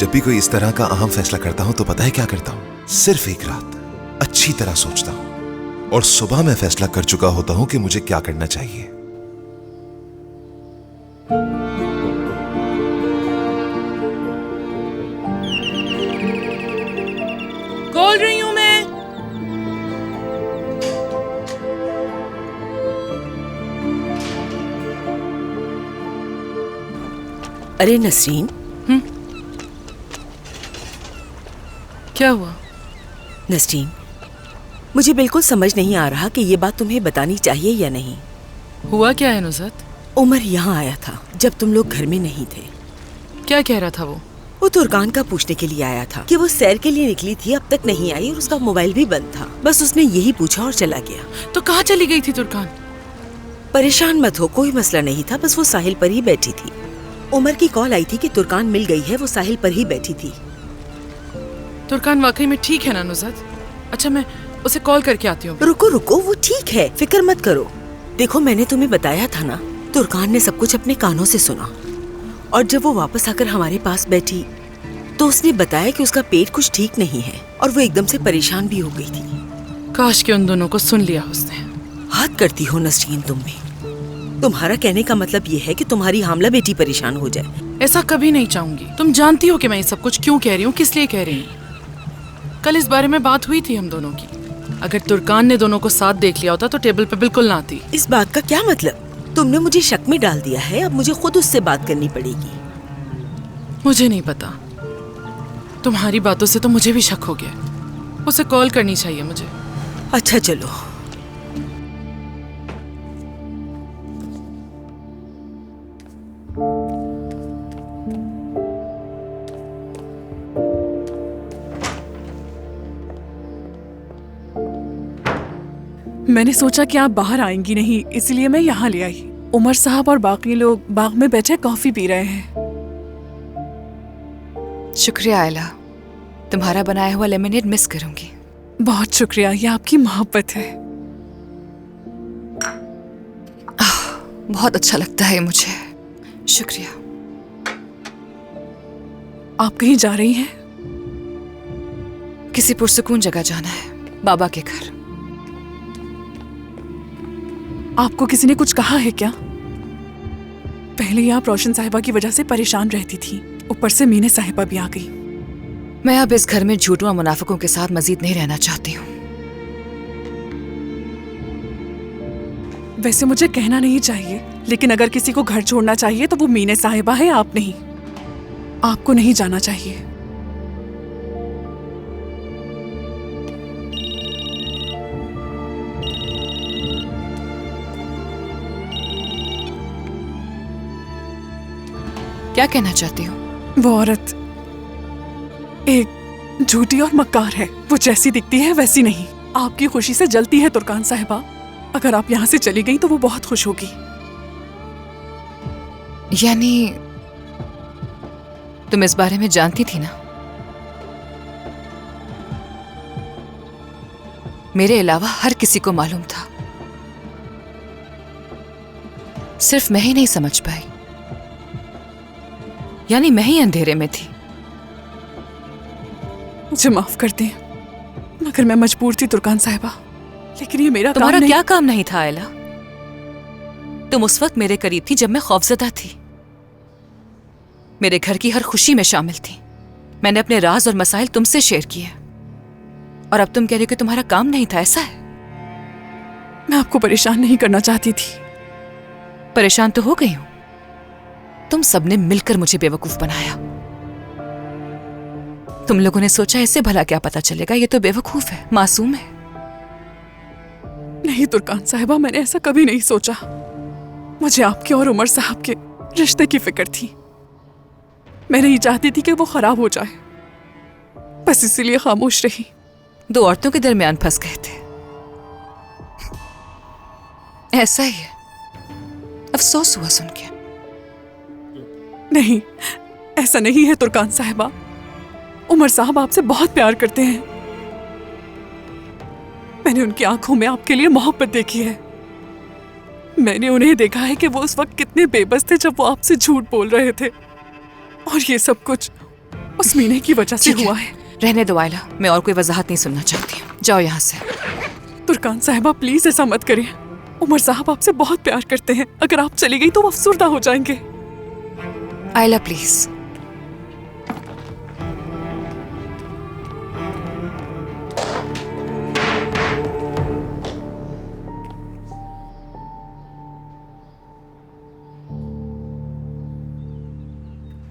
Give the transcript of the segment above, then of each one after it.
जब भी कोई इस तरह का अहम फैसला करता हूं तो पता है क्या करता हूं? सिर्फ एक रात अच्छी तरह सोचता हूं और सुबह मैं फैसला कर चुका होता हूं कि मुझे क्या करना चाहिए। खोल रही हूं मैं। अरे नसरीन, क्या हुआ? नसरीन, मुझे बिल्कुल समझ नहीं आ रहा कि ये बात तुम्हें बतानी चाहिए या नहीं। हुआ क्या है नुसरत? उमर यहाँ आया था जब तुम लोग घर में नहीं थे। क्या कह रहा था वो? वो तुर्कान का पूछने के लिए आया था कि वो सैर के लिए निकली थी, अब तक नहीं आई और उसका मोबाइल भी बंद था। बस उसने यही पूछा और चला गया। तो कहाँ चली गई थी तुर्कान? परेशान मत हो, कोई मसला नहीं था, बस वो साहिल पर ही बैठी थी। उमर की कॉल आई थी कि तुर्कान मिल गई है, वो साहिल पर ही बैठी थी। तुर्कान वाकई में ठीक है ना नुसरत? अच्छा, मैं उसे कॉल करके आती हूँ। रुको रुको, वो ठीक है, फिक्र मत करो। देखो, मैंने तुम्हें बताया था ना, तुर्कान ने सब कुछ अपने कानों से सुना और जब वो वापस आकर हमारे पास बैठी तो उसने बताया कि उसका पेट कुछ ठीक नहीं है और वो एकदम से परेशान भी हो गई थी। काश के उन दोनों को सुन लिया उसने। हद करती हो नसरीन तुम भी। तुम्हारा कहने का मतलब ये है कि तुम्हारी हामला बेटी परेशान हो जाए? ऐसा कभी नहीं चाहूंगी। तुम जानती हो कि मैं ये सब कुछ क्यों कह रही हूँ, किस लिए कह रही हूँ। कल इस बारे में बात हुई थी हम दोनों की। अगर तुर्कान ने दोनों को साथ देख लिया होता तो टेबल पे बिल्कुल ना आती। इस बात का क्या मतलब? तुमने मुझे शक में डाल दिया है, अब मुझे खुद उससे बात करनी पड़ेगी। मुझे नहीं पता, तुम्हारी बातों से तो मुझे भी शक हो गया। उसे कॉल करनी चाहिए मुझे। अच्छा चलो। मैंने सोचा कि आप बाहर आएंगी नहीं, इसलिए मैं यहाँ ले आई। उमर साहब और बाकी लोग बाग में बैठे कॉफी पी रहे हैं। शुक्रिया आयला, तुम्हारा बनाया हुआ लेमनेड मिस करूंगी। बहुत शुक्रिया, ये आपकी मोहब्बत है। बहुत अच्छा लगता है मुझे, शुक्रिया। आप कहीं जा रही हैं? किसी पुरसुकून जगह जाना है, बाबा के घर। आपको किसी ने कुछ कहा है क्या? पहले ही आप रोशन साहिबा की वजह से परेशान रहती थी, ऊपर से मीने साहिबा भी आ गई। मैं अब इस घर में झूठों और मुनाफिकों के साथ मजीद नहीं रहना चाहती हूँ। वैसे मुझे कहना नहीं चाहिए, लेकिन अगर किसी को घर छोड़ना चाहिए तो वो मीने साहिबा है, आप नहीं। आपको नहीं जाना चाहिए। क्या कहना चाहती हो? वो औरत एक झूठी और मक्कार है। वो जैसी दिखती है वैसी नहीं। आपकी खुशी से जलती है तुर्कान साहिबा। अगर आप यहाँ से चली गई तो वो बहुत खुश होगी। यानी तुम इस बारे में जानती थी ना? मेरे अलावा हर किसी को मालूम था, सिर्फ मैं ही नहीं समझ पाई। यानी मैं ही अंधेरे में थी। मुझे माफ कर दें, मगर मैं मजबूर थी तुर्कान साहिबा। लेकिन ये मेरा तुम्हारा काम नहीं। क्या काम नहीं था आयला? तुम उस वक्त मेरे करीब थी जब मैं खौफजदा थी। मेरे घर की हर खुशी में शामिल थी। मैंने अपने राज और मसाइल तुमसे शेयर किए और अब तुम कह रही हो कि तुम्हारा काम नहीं था, ऐसा है? मैं आपको परेशान नहीं करना चाहती थी। परेशान तो हो गई हूं। तुम सबने मिलकर मुझे बेवकूफ बनाया। तुम लोगों ने सोचा इससे भला क्या पता चलेगा, ये तो बेवकूफ है, मासूम है। नहीं तुर्कान साहिबा, मैंने ऐसा कभी नहीं सोचा। मुझे आपके और उमर साहब के रिश्ते की फिक्र थी। मैं नहीं चाहती थी कि वो खराब हो जाए, बस इसीलिए खामोश रही। दो औरतों के दरमियान फंस गए थे, ऐसा ही है। अफसोस हुआ सुन के। नहीं, ऐसा नहीं है तुर्कान साहिबा। उमर साहब आपसे बहुत प्यार करते हैं। मैंने उनकी आंखों में आपके लिए मोहब्बत देखी है। मैंने उन्हें देखा है कि वो उस वक्त कितने बेबस थे जब वो आपसे झूठ बोल रहे थे। और ये सब कुछ उस मीने की वजह से हुआ है। रहने दो आयला, मैं और कोई वजाहत नहीं सुनना चाहती। जाओ यहाँ से। तुर्कान साहिबा प्लीज ऐसा मत करिए। उमर साहब आपसे बहुत प्यार करते हैं। अगर आप चली गई तो वो अफसुर्दा हो जाएंगे। आयला प्लीज।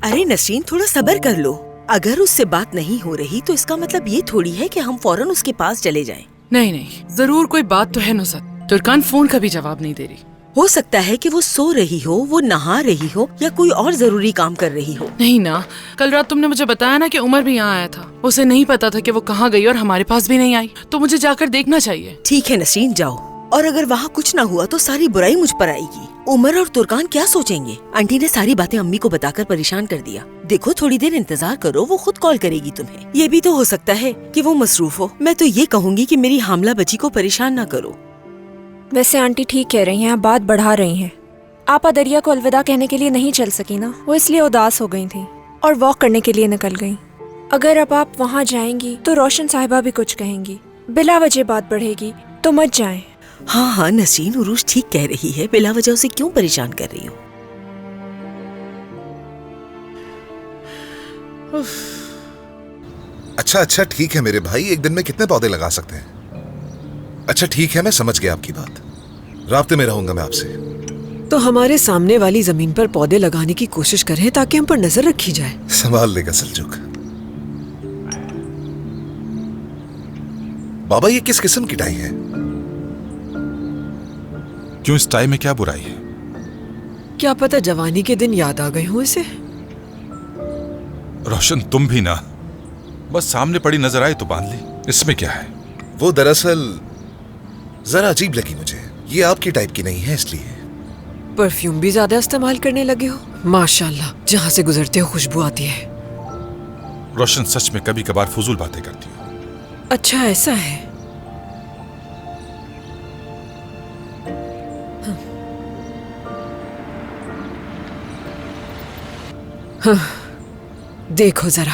अरे नसरीन, थोड़ा सब्र कर लो। अगर उससे बात नहीं हो रही तो इसका मतलब ये थोड़ी है कि हम फौरन उसके पास चले जाएं। नहीं नहीं, जरूर कोई बात तो है नुसरत। तुर्कान फोन का भी जवाब नहीं दे रही। हो सकता है कि वो सो रही हो, वो नहा रही हो या कोई और जरूरी काम कर रही हो। नहीं ना, कल रात तुमने मुझे बताया ना कि उमर भी यहाँ आया था। उसे नहीं पता था कि वो कहाँ गई और हमारे पास भी नहीं आई, तो मुझे जाकर देखना चाहिए। ठीक है नसरीन, जाओ। और अगर वहाँ कुछ ना हुआ तो सारी बुराई मुझ पर आएगी। उमर और तुर्कान क्या सोचेंगे? आंटी ने सारी बातें अम्मी को बताकर परेशान कर दिया। देखो, थोड़ी देर इंतजार करो, वो खुद कॉल करेगी तुम्हें। ये भी तो हो सकता है कि वो मसरूफ हो। मैं तो ये कहूँगी कि मेरी हामला बच्ची को परेशान ना करो। वैसे आंटी ठीक कह रही हैं, आप बात बढ़ा रही हैं। आपा दरिया को अलविदा कहने के लिए नहीं चल सकी ना, वो इसलिए उदास हो गई थी और वॉक करने के लिए निकल गई। अगर अब आप वहाँ जाएंगी तो रोशन साहिबा भी कुछ कहेंगी, बिला वजह बात बढ़ेगी, तो मत जाएं। हाँ हाँ नसीन, उरूज ठीक कह रही है। बिला वजह उसे क्यों परेशान कर रही हो? अच्छा ठीक है मेरे भाई, एक दिन में कितने पौधे लगा सकते हैं? अच्छा ठीक है, मैं समझ गया आपकी बात। राब्ते में रहूंगा मैं आपसे। तो हमारे सामने वाली जमीन पर पौधे लगाने की कोशिश करें ताकि हम पर नजर रखी जाए। संभाल लेगा सलजुक। बाबा, ये किस किस्म की टाई है? क्यों, इस टाई में क्या बुराई है? क्या पता जवानी के दिन याद आ गए हो इसे। रोशन, तुम भी ना, बस सामने पड़ी नजर आई तो बांध ली, इसमें क्या है? वो दरअसल जरा अजीब लगी मुझे। ये आपकी टाइप की नहीं है इसलिए। परफ्यूम भी ज्यादा इस्तेमाल करने लगे हो। माशाल्लाह, जहाँ से गुजरते हो खुशबू आती है। रोशन, सच में कभी कभार फजूल बातें करती हो। अच्छा ऐसा है। हाँ, देखो जरा,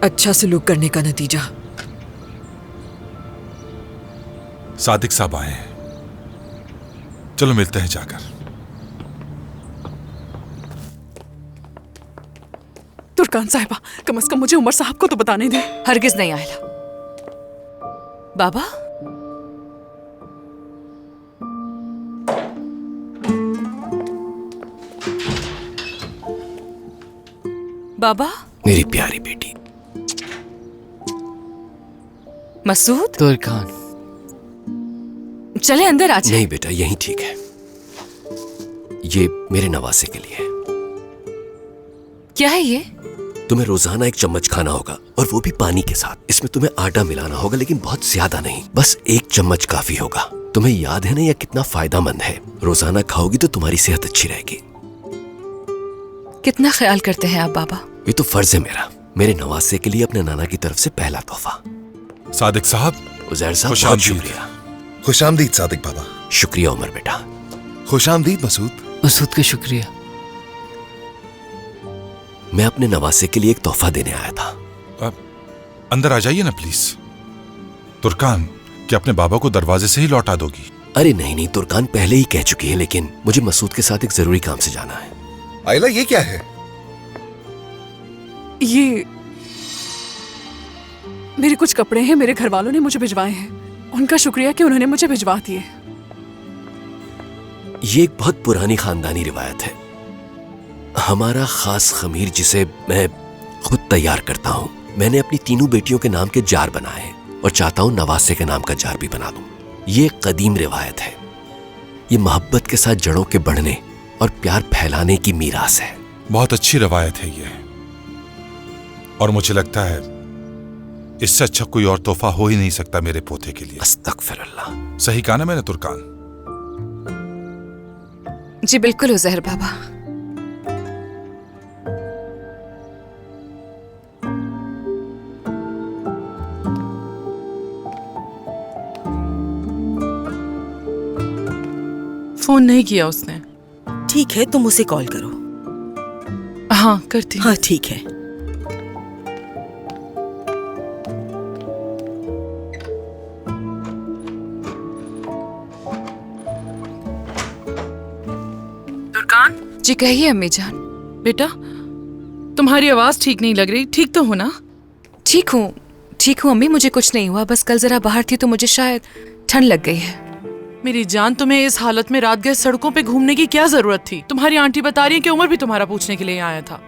अच्छा सलूक करने का नतीजा। सादिक साहब आए हैं, चलो मिलते हैं जाकर। तुर्कान साहिबा, कम से कम मुझे उमर साहब को तो बताने दे। हरगिज नहीं आयला। बाबा, बाबा। मेरी प्यारी बेटी। मसूद, तुर्कान। चले अंदर आ जाए। नहीं बेटा, यही ठीक है। ये मेरे नवासे के लिए है। क्या है ये? तुम्हें रोजाना 1 चम्मच खाना होगा, और वो भी पानी के साथ। इसमें तुम्हें आटा मिलाना होगा, लेकिन बहुत ज्यादा नहीं, बस 1 चम्मच काफी होगा। तुम्हें याद है ना यह कितना फायदेमंद है? रोजाना खाओगी तो तुम्हारी सेहत अच्छी रहेगी। कितना ख्याल करते हैं आप बाबा। ये तो फर्ज है मेरा, मेरे नवासे के लिए अपने नाना की तरफ से पहला तोहफा। सादिक साहब। उजैर साहब, बहुत शुक्रिया। खुशामदीद सादिक बाबा। शुक्रिया उमर बेटा। खुशामदीद मसूद। मसूद का शुक्रिया। मैं अपने नवासे के लिए एक तोहफा देने आया था। अंदर आ जाइए ना प्लीज। तुर्कान, क्या अपने बाबा को दरवाजे से ही लौटा दोगी? अरे नहीं नहीं, तुर्कान पहले ही कह चुकी है, लेकिन मुझे मसूद के साथ एक जरूरी काम से जाना है। आयला, ये क्या है? ये मेरे कुछ कपड़े हैं, मेरे घर वालों ने मुझे भिजवाए हैं। उनका शुक्रिया कि उन्होंने मुझे भिजवा दिए। ये एक बहुत पुरानी खानदानी रिवायत है। हमारा खास खमीर जिसे मैं खुद तैयार करता हूँ। मैंने अपनी तीनों बेटियों के नाम के जार बनाए हैं और चाहता हूँ नवासे के नाम का जार भी बना दूं। ये एक कदीम रिवायत है। ये मोहब्बत के साथ जड़ों के बढ़ने और प्यार फैलाने की मीरास है। बहुत अच्छी रवायत है ये, और मुझे लगता है इससे अच्छा कोई और तोहफा हो ही नहीं सकता मेरे पोते के लिए। अस्तगफिरुल्लाह। सही कहा ना मैंने तुर्कान? जी बिल्कुल उजैर बाबा। फोन नहीं किया उसने। ठीक है, तुम उसे कॉल करो। हाँ करती हूँ। हाँ ठीक है। जी कहिए अम्मी जान। बेटा, तुम्हारी आवाज ठीक नहीं लग रही, ठीक तो हो ना? ठीक हूँ अम्मी, मुझे कुछ नहीं हुआ, बस कल जरा बाहर थी तो मुझे शायद ठंड लग गई है। मेरी जान, तुम्हें इस हालत में रात गए सड़कों पे घूमने की क्या जरूरत थी? तुम्हारी आंटी बता रही है कि उमर भी तुम्हारा पूछने के लिए आया था।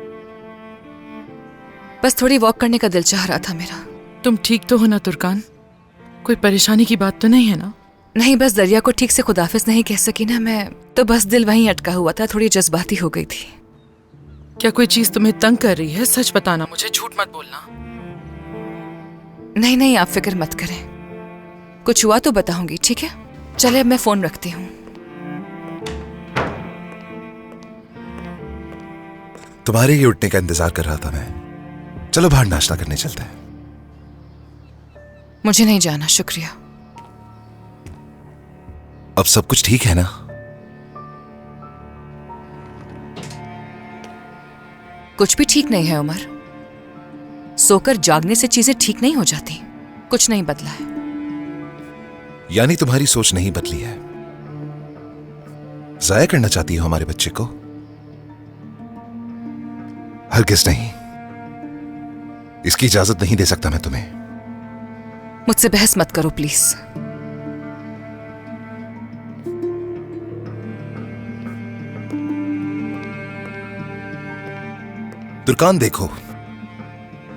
बस थोड़ी वॉक करने का दिल चाह रहा था मेरा। तुम ठीक तो हो ना तुर्कान? कोई परेशानी की बात तो नहीं है ना? नहीं, बस दरिया को ठीक से खुदाफिज नहीं कह सकी ना मैं, तो बस दिल वहीं अटका हुआ था, थोड़ी जज्बाती हो गई थी। क्या कोई चीज तुम्हें तंग कर रही है? सच बताना मुझे, झूठ मत बोलना। नहीं, आप फिक्र मत करें, कुछ हुआ तो बताऊंगी, ठीक है? चले अब मैं फोन रखती हूँ। तुम्हारे ही उठने का इंतजार कर रहा था मैं। चलो बाहर नाश्ता करने चलते हैं। मुझे नहीं जाना, शुक्रिया। अब सब कुछ ठीक है ना? कुछ भी ठीक नहीं है उमर, सोकर जागने से चीजें ठीक नहीं हो जाती। कुछ नहीं बदला है। यानी तुम्हारी सोच नहीं बदली है? जाया करना चाहती हो हमारे बच्चे को? हरगिज़ नहीं, इसकी इजाजत नहीं दे सकता मैं तुम्हें। मुझसे बहस मत करो प्लीज। तुर्कान देखो,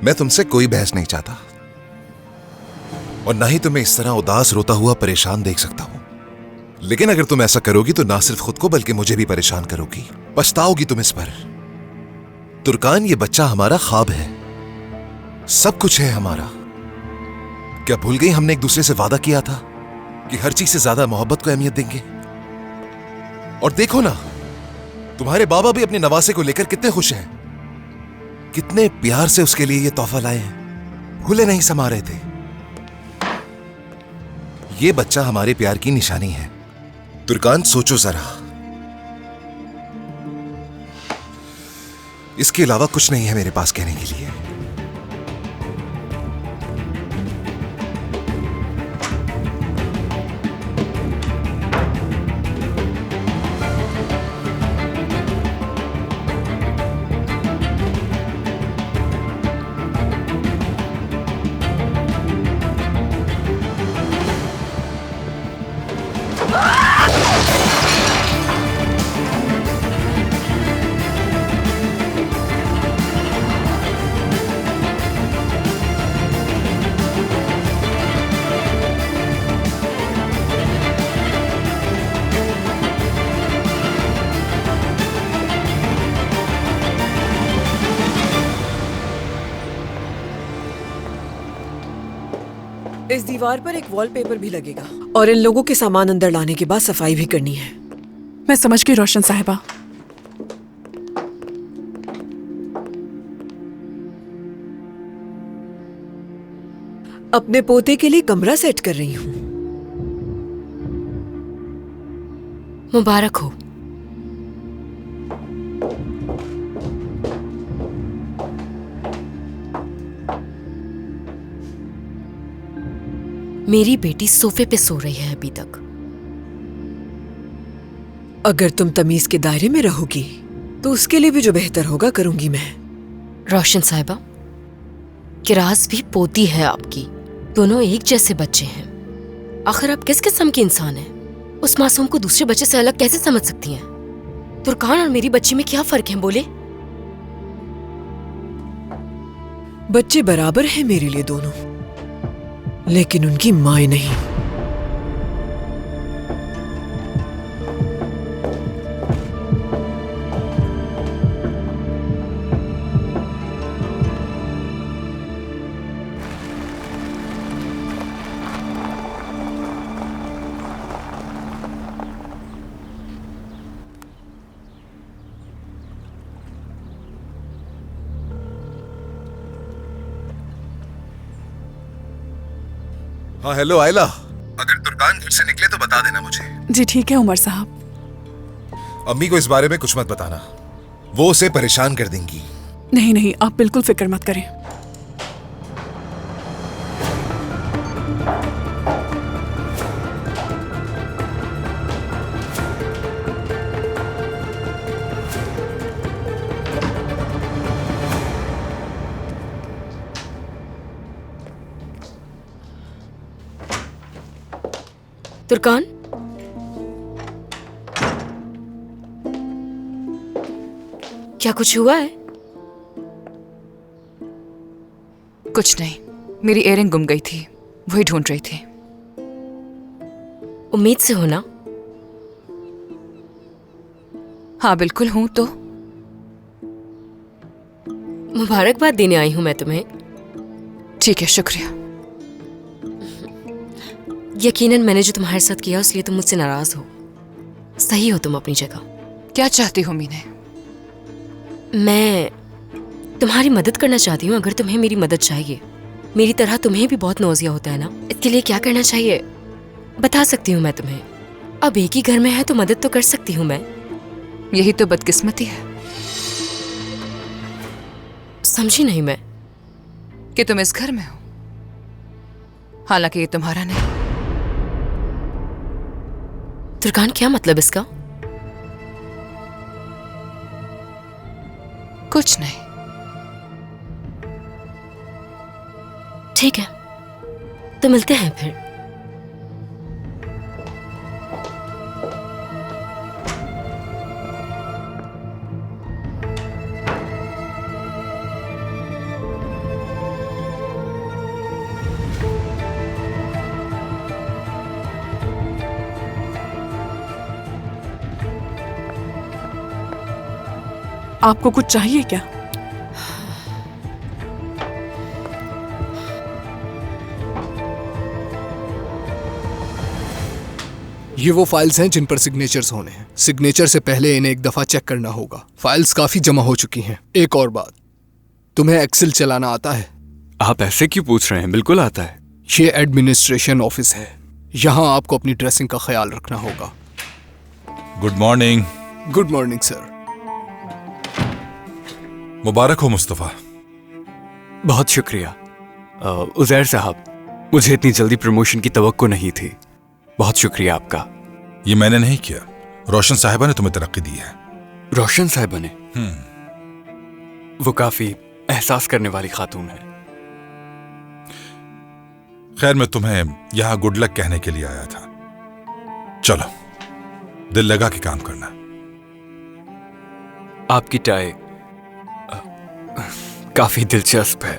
मैं तुमसे कोई बहस नहीं चाहता और ना ही तुम्हें इस तरह उदास रोता हुआ परेशान देख सकता हूं। लेकिन अगर तुम ऐसा करोगी तो ना सिर्फ खुद को बल्कि मुझे भी परेशान करोगी, पछताओगी तुम इस पर। तुर्कान, ये बच्चा हमारा ख्वाब है, सब कुछ है हमारा। क्या भूल गई हमने एक दूसरे से वादा किया था कि हर चीज से ज्यादा मोहब्बत को अहमियत देंगे? और देखो ना, तुम्हारे बाबा भी अपने नवासे को लेकर कितने खुश हैं, कितने प्यार से उसके लिए ये तोहफा लाए हैं, भूले नहीं समा रहे थे। ये बच्चा हमारे प्यार की निशानी है। तुर्कान, सोचो जरा, इसके अलावा कुछ नहीं है मेरे पास कहने के लिए। इस दीवार पर एक वॉलपेपर भी लगेगा और इन लोगों के सामान अंदर लाने के बाद सफाई भी करनी है। मैं समझ गई रोशन साहिबा। अपने पोते के लिए कमरा सेट कर रही हूँ। मुबारक हो। मेरी बेटी सोफे पे सो रही है अभी तक। अगर तुम तमीज के दायरे में रहोगी तो उसके लिए भी जो बेहतर होगा करूंगी मैं। रोशन साहिबा, किराज भी पोती है आपकी, दोनों एक जैसे बच्चे हैं। आखिर आप किस किस्म के इंसान हैं? उस मासूम को दूसरे बच्चे से अलग कैसे समझ सकती हैं? तुर्कान और मेरी बच्ची में क्या फर्क है बोले? बच्चे बराबर हैं मेरे लिए दोनों, लेकिन उनकी माँ नहीं। हाँ हेलो आयला, अगर तुर्कान घर से निकले तो बता देना मुझे। जी ठीक है उमर साहब। अम्मी को इस बारे में कुछ मत बताना, वो उसे परेशान कर देंगी। नहीं, आप बिल्कुल फिक्र मत करें। तुर्कान, क्या कुछ हुआ है? कुछ नहीं, मेरी इयररिंग गुम गई थी, वही ढूंढ रही थी। उम्मीद से हो ना? हाँ बिल्कुल हूं। तो मुबारकबाद देने आई हूं मैं तुम्हें। ठीक है, शुक्रिया। यकीनन मैंने जो तुम्हारे साथ किया उसलिए तुम मुझसे नाराज हो। सही हो तुम अपनी जगह। क्या चाहती हो मीने? मैं तुम्हारी मदद करना चाहती हूँ। अगर तुम्हें मेरी मदद चाहिए, मेरी तरह तुम्हें भी बहुत नौजिया होता है ना, इसके लिए क्या करना चाहिए बता सकती हूँ मैं तुम्हें। अब एक ही घर में है तो मदद तो कर सकती हूँ मैं। यही तो बदकिस्मती है समझी नहीं मैं। कि तुम इस घर में हो, हालांकि ये तुम्हारा नहीं। तुर्कान, क्या मतलब इसका? कुछ नहीं। ठीक है, तो मिलते हैं फिर। आपको कुछ चाहिए क्या? ये वो फाइल्स हैं जिन पर सिग्नेचर्स होने हैं। सिग्नेचर से पहले इन्हें एक दफा चेक करना होगा। फाइल्स काफी जमा हो चुकी हैं। एक और बात, तुम्हें एक्सेल चलाना आता है? आप ऐसे क्यों पूछ रहे हैं? बिल्कुल आता है। ये एडमिनिस्ट्रेशन ऑफिस है, यहाँ आपको अपनी ड्रेसिंग का ख्याल रखना होगा। Good morning. Good morning sir. मुबारक हो मुस्तफा। बहुत शुक्रिया। उजैर साहब, मुझे इतनी जल्दी प्रमोशन की तवक्को नहीं थी। बहुत शुक्रिया आपका। ये मैंने नहीं किया, रोशन साहिबा ने तुम्हें तरक्की दी है। रोशन साहिबा ने? वो काफी एहसास करने वाली खातून है। खैर, मैं तुम्हें यहां गुड लक कहने के लिए आया था। चलो, दिल लगा के काम करना। आपकी टाई काफी दिलचस्प है।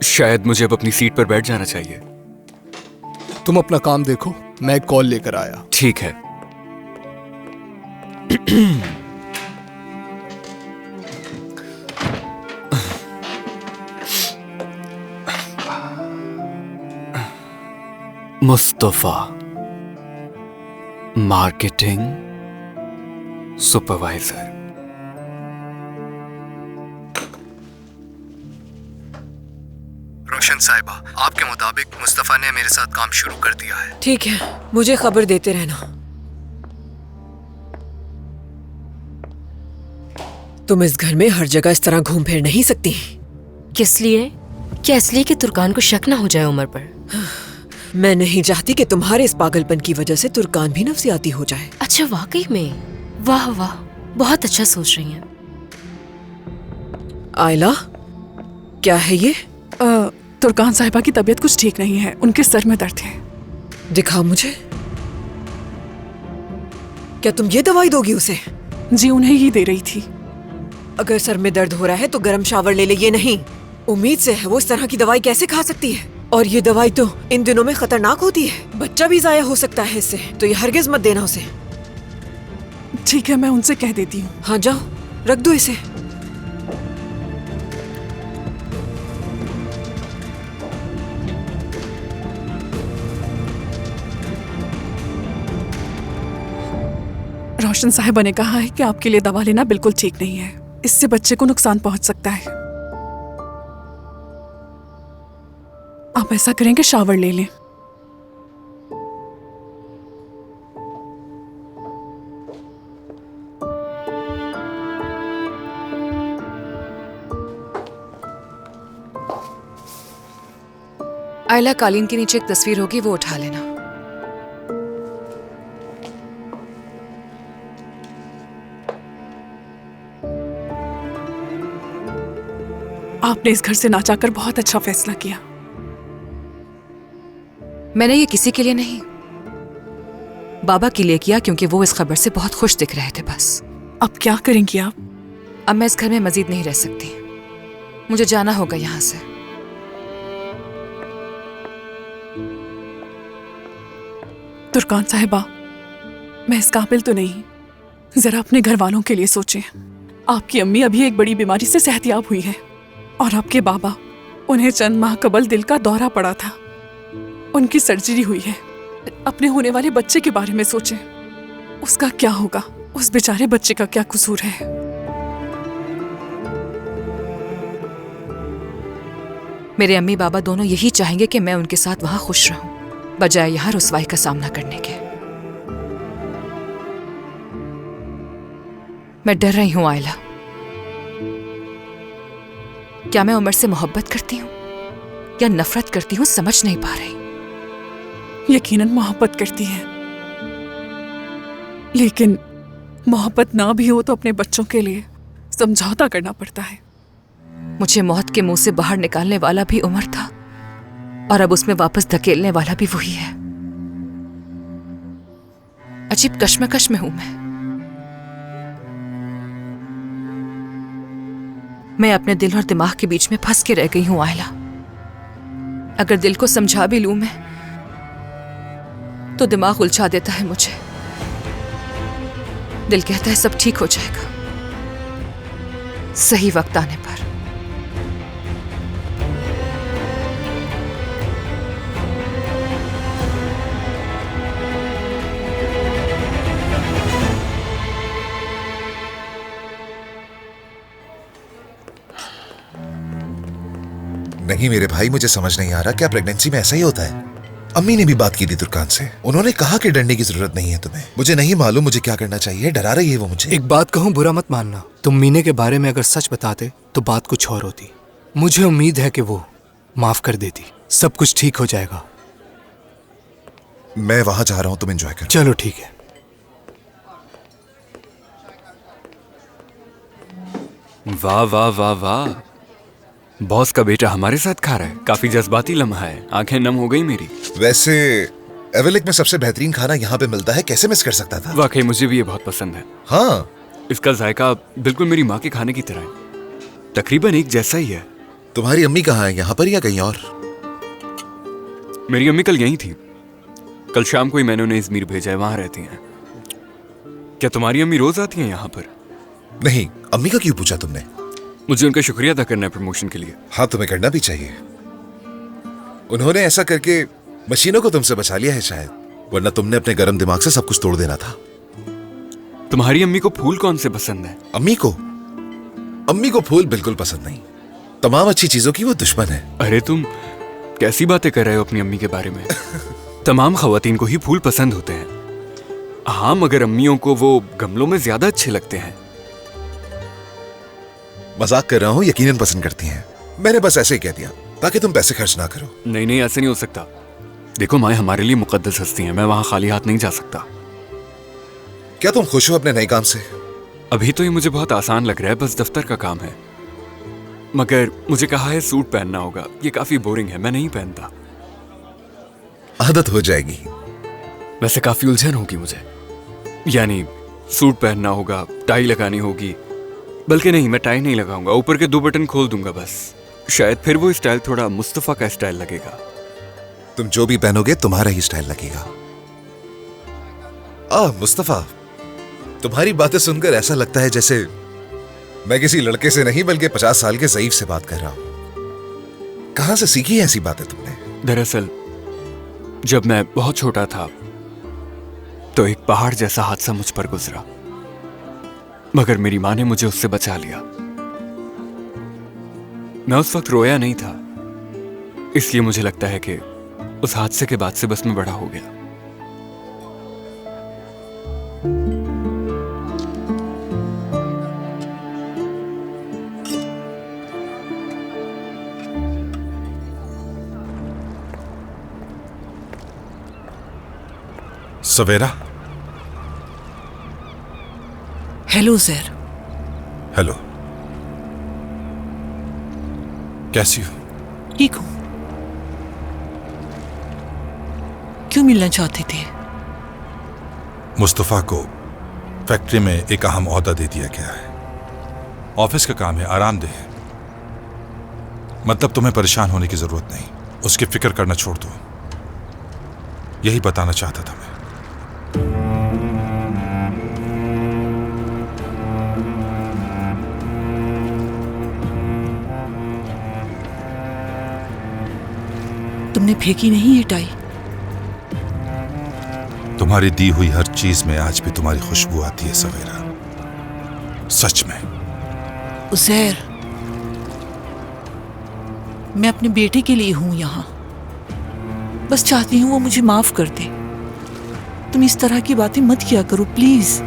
शायद मुझे अब अपनी सीट पर बैठ जाना चाहिए। तुम अपना काम देखो, मैं एक कॉल लेकर आया। ठीक है। Mustafa, marketing supervisor. रोशन साहिबा, आपके मुताबिक मुस्तफा ने मेरे साथ काम शुरू कर दिया है। ठीक है, मुझे खबर देते रहना। तुम इस घर में हर जगह इस तरह घूम फिर नहीं सकती। किस लिए? क्या इसलिए कि तुर्कान को शक ना हो जाए उमर पर? मैं नहीं चाहती कि तुम्हारे इस पागलपन की वजह से तुर्कान भी नफसियाती हो जाए। अच्छा, वाकई में? वाह वाह, बहुत अच्छा सोच रही हैं। आयला, क्या है ये? तुर्कान साहिबा की तबीयत कुछ ठीक नहीं है, उनके सर में दर्द है। दिखाओ मुझे। क्या तुम ये दवाई दोगी उसे? जी, उन्हें ही दे रही थी। अगर सर में दर्द हो रहा है तो गर्म शावर ले ले। ये नहीं, उम्मीद से है वो इस तरह की दवाई कैसे खा सकती है? और ये दवाई तो इन दिनों में खतरनाक होती है, बच्चा भी जाया हो सकता है इससे, तो ये हरगिज मत देना उसे। ठीक है, मैं उनसे कह देती हूँ। हाँ जाओ, रख दो इसे। रोशन साहिबा ने कहा है कि आपके लिए दवा लेना बिल्कुल ठीक नहीं है, इससे बच्चे को नुकसान पहुंच सकता है। आप ऐसा करें कि शावर ले लें। आयला, कालीन के नीचे एक तस्वीर होगी, वो उठा लेना। आपने इस घर से ना जाकर बहुत अच्छा फैसला किया। मैंने ये किसी के लिए नहीं, बाबा के लिए किया, क्योंकि वो इस खबर से बहुत खुश दिख रहे थे। बस अब क्या करेंगी आप? अब मैं इस घर में मजीद नहीं रह सकती, मुझे जाना होगा यहां से। तुर्कान साहिबा, मैं इस काबिल तो नहीं, जरा अपने घर वालों के लिए सोचें। आपकी अम्मी अभी एक बड़ी बीमारी से सेहतयाब हुई है और आपके बाबा, उन्हें चंद माह कबल दिल का दौरा पड़ा था, उनकी सर्जरी हुई है। अपने होने वाले बच्चे के बारे में सोचें, उसका क्या होगा? उस बेचारे बच्चे का क्या कसूर है? मेरे अम्मी बाबा दोनों यही चाहेंगे कि मैं उनके साथ वहां खुश रहूं, बजाय यहां रुसवाई का सामना करने के। मैं डर रही हूं आयला। क्या मैं उमर से मोहब्बत करती हूं या नफरत करती हूं, समझ नहीं पा रही। यकीनन मोहब्बत करती है, लेकिन मोहब्बत ना भी हो तो अपने बच्चों के लिए समझौता करना पड़ता है। मुझे मौत के मुंह से बाहर निकालने वाला भी उमर था और अब उसमें वापस धकेलने वाला भी वही है। अजीब कश्मकश में हूं मैं अपने दिल और दिमाग के बीच में फंस के रह गई हूं आयला। अगर दिल को समझा भी लूं मैं, तो दिमाग उलझा देता है मुझे। दिल कहता है सब ठीक हो जाएगा सही वक्त आने पर। नहीं मेरे भाई, मुझे समझ नहीं आ रहा, क्या प्रेगनेंसी में ऐसा ही होता है? अम्मी ने भी बात की थी तुर्कान से, उन्होंने कहा कि डरने की जरूरत नहीं है तुम्हें। मुझे नहीं मालूम मुझे क्या करना चाहिए, डरा रही है वो मुझे। एक बात कहूँ, बुरा मत मानना, तुम मीने के बारे में अगर सच बताते तो बात कुछ और होती। मुझे उम्मीद है कि वो माफ कर देती, सब कुछ ठीक हो जाएगा। मैं वहां जा रहा हूं, तुम एंजॉय करो। चलो ठीक है। वाह वाह वाह वाह, बॉस का बेटा हमारे साथ खा रहा है। काफी जज्बाती लम्हा है, आंखें नम हो गई मेरी। वैसे एवेलिक में सबसे बेहतरीन खाना यहाँ पे मिलता है, कैसे मिस कर सकता था? वाकई मुझे भी ये बहुत पसंद है। हाँ, इसका जायका बिल्कुल मेरी माँ के खाने की तरह है, तकरीबन एक जैसा ही है। तुम्हारी अम्मी कहाँ है, यहाँ पर या कहीं और? मेरी अम्मी कल यहीं थी, कल शाम को ही मैंने उन्हें इजमीर भेजा है, वहां रहती हैं। क्या तुम्हारी अम्मी रोज आती हैं यहाँ पर? नहीं, अम्मी का क्यों पूछा तुमने? मुझे उनका शुक्रिया अदा करना है प्रमोशन के लिए। हाँ, तुम्हें करना भी चाहिए। उन्होंने ऐसा करके मशीनों को तुमसे बचा लिया है शायद, वरना तुमने अपने गर्म दिमाग से सब कुछ तोड़ देना था। तुम्हारी अम्मी को फूल कौन से पसंद है? अम्मी को फूल बिल्कुल पसंद नहीं, तमाम अच्छी चीजों की वो दुश्मन है। अरे तुम कैसी बातें कर रहे हो अपनी अम्मी के बारे में? तमाम खवातीन को ही फूल पसंद होते हैं। हाँ, मगर अम्मियों को वो गमलों में ज्यादा अच्छे लगते हैं। मजाक कर रहा हूँ, यकीनन पसंद करती हैं। मैंने बस ऐसे ही कह दिया ताकि तुम पैसे खर्च ना करो। नहीं नहीं, ऐसे नहीं हो सकता। देखो, माए हमारे लिए मुकद्दस हस्ती हैं, मैं वहां खाली हाथ नहीं जा सकता। क्या तुम खुश हो अपने नए काम से? अभी तो ये मुझे बहुत आसान लग रहा है, बस दफ्तर का काम है। मगर मुझे कहा है सूट पहनना होगा, ये काफी बोरिंग है, मैं नहीं पहनता। आदत हो जाएगी। वैसे काफी उलझन होगी मुझे, यानी सूट पहनना होगा, टाई लगानी होगी। बल्कि नहीं, मैं टाई नहीं लगाऊंगा, ऊपर के 2 बटन खोल दूंगा बस। शायद फिर वो स्टाइल थोड़ा मुस्तफा का स्टाइल लगेगा। तुम जो भी पहनोगे तुम्हारा ही स्टाइल लगेगा। मुस्तफा, तुम्हारी बातें सुनकर ऐसा लगता है जैसे मैं किसी लड़के से नहीं बल्कि 50 साल के ज़ईफ से बात कर रहा हूं। कहां से सीखी ऐसी बातें तुमने? दरअसल जब मैं बहुत छोटा था तो एक पहाड़ जैसा हादसा मुझ पर गुजरा, मगर मेरी माँ ने मुझे उससे बचा लिया। मैं उस वक्त रोया नहीं था, इसलिए मुझे लगता है कि उस हादसे के बाद से बस मैं बड़ा हो गया। सवेरा। Hello sir. हेलो। कैसी हो? ठीक हूँ। क्यों मिलना चाहते थे? मुस्तफा को फैक्ट्री में एक अहम ओहदा दे दिया गया है। ऑफिस का काम है, आरामदेह है। मतलब तुम्हें परेशान होने की जरूरत नहीं, उसकी फिक्र करना छोड़ दो। यही बताना चाहता था मैं। तुमने फेंकी नहीं ये टाई? तुम्हारी दी हुई हर चीज में आज भी तुम्हारी खुशबू आती है सवेरा, सच में। उज़ैर, मैं अपने बेटे के लिए हूं यहाँ। बस चाहती हूँ वो मुझे माफ कर दे। तुम इस तरह की बातें मत किया करो प्लीज,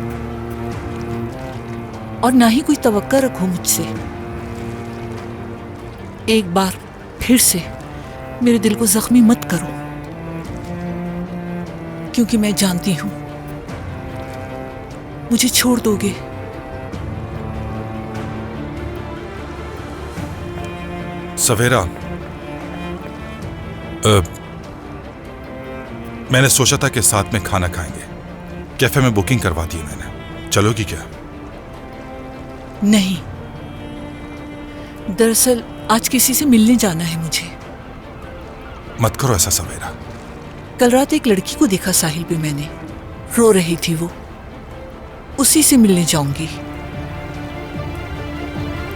और ना ही कोई तवक्का रखो मुझसे। एक बार फिर से मेरे दिल को जख्मी मत करो, क्योंकि मैं जानती हूं मुझे छोड़ दोगे। सवेरा, मैंने सोचा था कि साथ में खाना खाएंगे। कैफे में बुकिंग करवा दी मैंने, चलोगी क्या? नहीं, दरअसल आज किसी से मिलने जाना है मुझे। मत करो ऐसा सवेरा। कल रात एक लड़की को देखा साहिल पे मैंने, रो रही थी वो, उसी से मिलने जाऊंगी।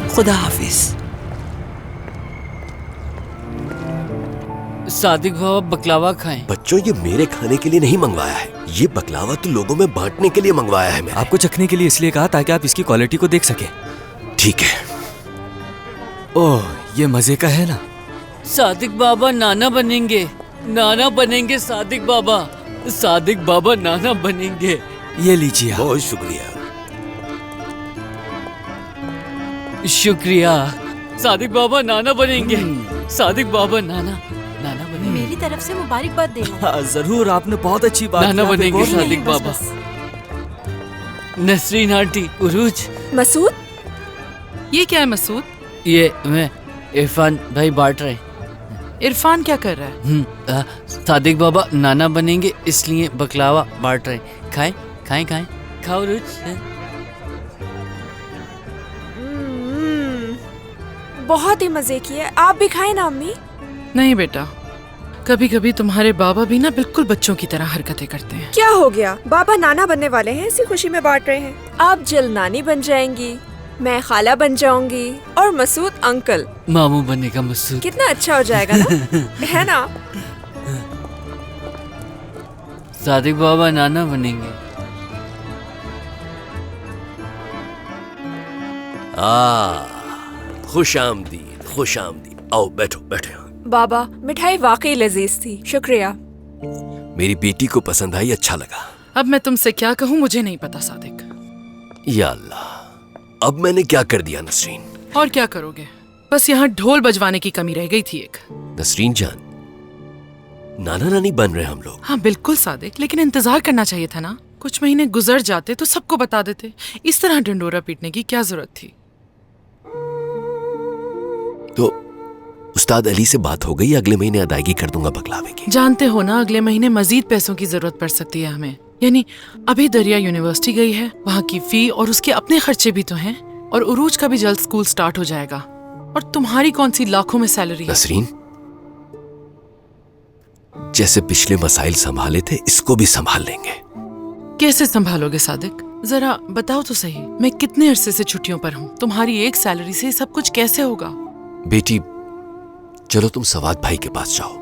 खुदा हाफिज। सादिक बाबा बकलावा खाएं। बच्चों, ये मेरे खाने के लिए नहीं मंगवाया है, ये बकलावा तो लोगों में बांटने के लिए मंगवाया है मैंने। आपको चखने के लिए इसलिए कहा ताकि आप इसकी क्वालिटी को देख सके। ठीक है। ओह, ये मजे का है ना। सादिक बाबा नाना बनेंगे, नाना बनेंगे सादिक बाबा, सादिक बाबा नाना बनेंगे। ये लीजिए। बहुत शुक्रिया। शुक्रिया। सादिक बाबा नाना बनेंगे, सादिक बाबा नाना बनेंगे। मेरी तरफ से मुबारकबाद देना। हाँ, जरूर, आपने बहुत अच्छी बात नाना की। बनेंगे सादिक बाबा। नसरीन आंटी, उरूज। मसूद, ये क्या है मसूद? ये मैं इरफान भाई बांट रहे हैं। इरफान क्या कर रहा है? सादिक बाबा नाना बनेंगे इसलिए बकलावा बांट रहे हैं। खाएं खाएं खाएं, खाओ रुच। बहुत ही मजे किए। आप भी खाएं ना अम्मी। नहीं बेटा, कभी कभी तुम्हारे बाबा भी ना बिल्कुल बच्चों की तरह हरकतें करते हैं। क्या हो गया? बाबा नाना बनने वाले हैं, इसी खुशी में बांट रहे हैं। आप जल्द नानी बन जाएंगी, मैं खाला बन जाऊंगी, और मसूद अंकल। मामू बनेगा मसूद। कितना अच्छा हो जाएगा ना? है ना? सादिक बाबा नाना बनेंगे। खुश आमदीद, खुश आमदीद। आओ बैठो बैठो। बाबा, मिठाई वाकई लजीज थी, शुक्रिया। मेरी बेटी को पसंद आई, अच्छा लगा। अब मैं तुमसे क्या कहूँ मुझे नहीं पता सादिक। या अल्लाह, अब मैंने क्या कर दिया नसरीन? और क्या करोगे, बस यहाँ ढोल बजवाने की कमी रह गई थी एक। नसरीन जान, नाना नानी बन रहे हम लोग। हाँ बिल्कुल सादिक, लेकिन इंतजार करना चाहिए था ना। कुछ महीने गुजर जाते तो सबको बता देते। इस तरह डंडोरा पीटने की क्या जरूरत थी? तो उस्ताद अली से बात हो गई, अगले महीने अदायगी कर दूंगा बकलावे की। जानते हो ना, अगले महीने मजीद पैसों की जरूरत पड़ सकती है हमें। यानी अभी दरिया यूनिवर्सिटी गई है, वहाँ की फी और उसके अपने खर्चे भी तो हैं, और उरूज का भी जल्द स्कूल स्टार्ट हो जाएगा। और तुम्हारी कौन सी लाखों में सैलरी है? नसरीन, जैसे पिछले मसाइल संभाले थे, इसको भी संभाल लेंगे। कैसे संभालोगे सादिक? जरा बताओ तो सही। मैं कितने अरसे से छुट्टियों पर हूँ, तुम्हारी एक सैलरी से सब कुछ कैसे होगा? बेटी, चलो तुम सवाद भाई के पास जाओ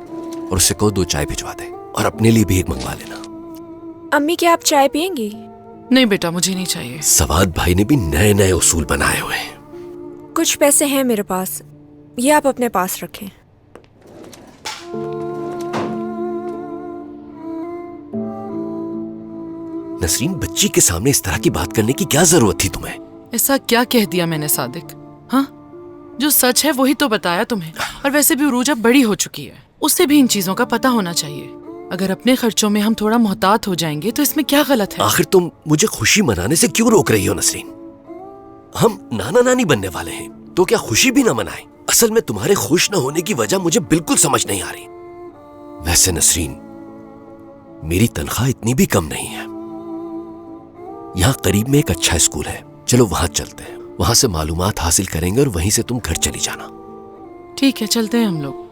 और उससे कहो 2 चाय भिजवा दे, और अपने लिए भी एक मंगवा लेना। अम्मी, क्या आप चाय पियेंगी? नहीं बेटा, मुझे नहीं चाहिए। सवाद भाई ने भी नए नए उसूल बनाए हुए हैं। कुछ पैसे हैं मेरे पास, ये आप अपने पास रखें। नसरीन, बच्ची के सामने इस तरह की बात करने की क्या जरूरत थी तुम्हें? ऐसा क्या कह दिया मैंने सादिक? हाँ, जो सच है वही तो बताया तुम्हें। और वैसे भी उरूज अब बड़ी हो चुकी है, उससे भी इन चीजों का पता होना चाहिए। अगर अपने खर्चों में हम थोड़ा मोहतात हो जाएंगे तो इसमें क्या गलत है? आखिर तुम मुझे खुशी मनाने से क्यों रोक रही हो नसरीन? हम नाना नानी बनने वाले हैं, तो क्या खुशी भी ना मनाएं? असल में तुम्हारे खुश न होने की वजह मुझे बिल्कुल समझ नहीं आ रही। वैसे नसरीन, मेरी तनख्वाह इतनी भी कम नहीं है। यहां करीब में एक अच्छा स्कूल है, चलो वहां चलते हैं। वहां से मालूमात हासिल करेंगे और वहीं से तुम घर चली जाना। ठीक है, चलते हैं हम लोग।